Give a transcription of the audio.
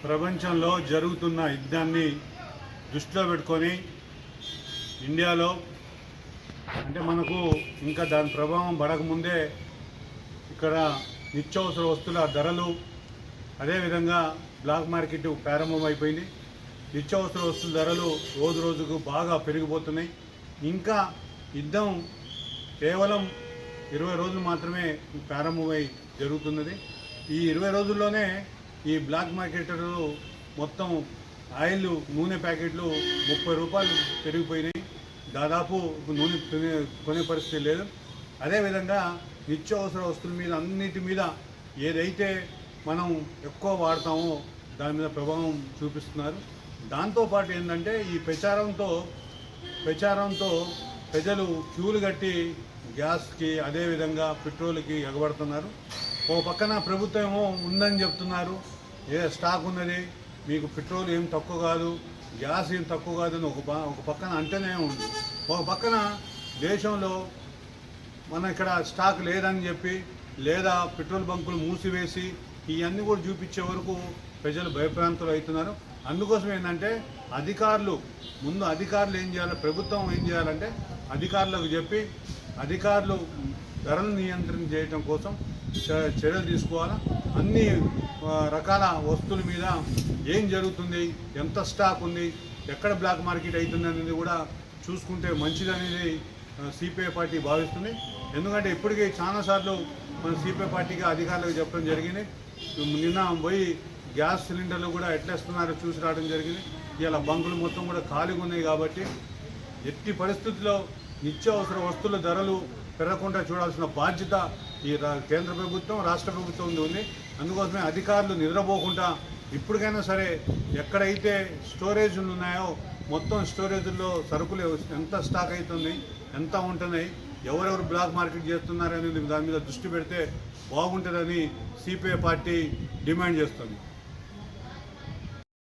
ప్రపంచంలో జరుగుతున్న యుద్ధాన్ని దృష్టిలో పెట్టుకొని ఇండియాలో అంటే మనకు ఇంకా దాని ప్రభావం పడకముందే ఇక్కడ నిత్యావసర వస్తువుల ధరలు అదేవిధంగా బ్లాక్ మార్కెట్ ప్రారంభమైపోయింది. నిత్యావసర వస్తువుల ధరలు రోజు రోజుకు బాగా పెరిగిపోతున్నాయి. ఇంకా యుద్ధం కేవలం 20 రోజులు మాత్రమే ప్రారంభమై జరుగుతున్నది. ఈ 20 రోజుల్లోనే ఈ బ్లాక్ మార్కెటర్లు మొత్తం ఆయిల్ నూనె ప్యాకెట్లు 30 రూపాయలు పెరిగిపోయినాయి. దాదాపు నూనె కొనే పరిస్థితి లేదు. అదేవిధంగా నిత్యావసర వస్తువుల మీద అన్నిటి మీద ఏదైతే మనం ఎక్కువ వాడతామో దాని మీద ప్రభావం చూపిస్తున్నారు. దాంతోపాటు ఏంటంటే ఈ ప్రచారంతో ప్రజలు క్యూలు కట్టి గ్యాస్కి అదేవిధంగా పెట్రోల్కి ఎగబడుతున్నారు. ఓ పక్కన ప్రభుత్వం ఏమో ఉందని చెప్తున్నారు, స్టాక్ ఉన్నది, మీకు పెట్రోల్ ఏం తక్కువ కాదు, గ్యాస్ ఏం తక్కువ కాదని ఒక పక్కన అంటేనే ఉంది. ఒక పక్కన దేశంలో మన ఇక్కడ స్టాక్ లేదని చెప్పి లేదా పెట్రోల్ బంకులు మూసివేసి ఇవన్నీ కూడా చూపించే వరకు ప్రజలు భయప్రాంతులు అవుతున్నారు. అందుకోసం ఏంటంటే అధికారులు ఏం చేయాలి, ప్రభుత్వం ఏం చేయాలంటే అధికారులకు చెప్పి అధికారులు ధరలు నియంత్రణ చేయడం కోసం చర్యలు తీసుకోవాలా. అన్ని రకాల వస్తువుల మీద ఏం జరుగుతుంది, ఎంత స్టాక్ ఉంది, ఎక్కడ బ్లాక్ మార్కెట్ అవుతుంది అనేది కూడా చూసుకుంటే మంచిదనేది సిపిఐ పార్టీ భావిస్తుంది. ఎందుకంటే ఇప్పటికీ చాలాసార్లు మన సిపిఐ పార్టీగా అధికారులకు చెప్పడం జరిగింది. నిన్న పోయి గ్యాస్ సిలిండర్లు కూడా ఎట్లేస్తున్నారో చూసి రావడం జరిగింది. ఇలా బంకులు మొత్తం కూడా ఖాళీగా ఉన్నాయి. కాబట్టి ఎట్టి పరిస్థితుల్లో నిత్యావసర వస్తువుల ధరలు పెరగకుండా చూడాల్సిన బాధ్యత ఈ కేంద్ర ప్రభుత్వం రాష్ట్ర ప్రభుత్వం ఉంది. అందుకోసమే అధికారులు నిద్రపోకుండా ఇప్పటికైనా సరే ఎక్కడైతే స్టోరేజ్లు ఉన్నాయో మొత్తం స్టోరేజ్లో సరుకులు ఎంత స్టాక్ అవుతుంది, ఎంత ఉంటున్నాయి, ఎవరెవరు బ్లాక్ మార్కెట్ చేస్తున్నారనేది దాని మీద దృష్టి పెడితే బాగుంటుందని సిపిఐ పార్టీ డిమాండ్ చేస్తుంది.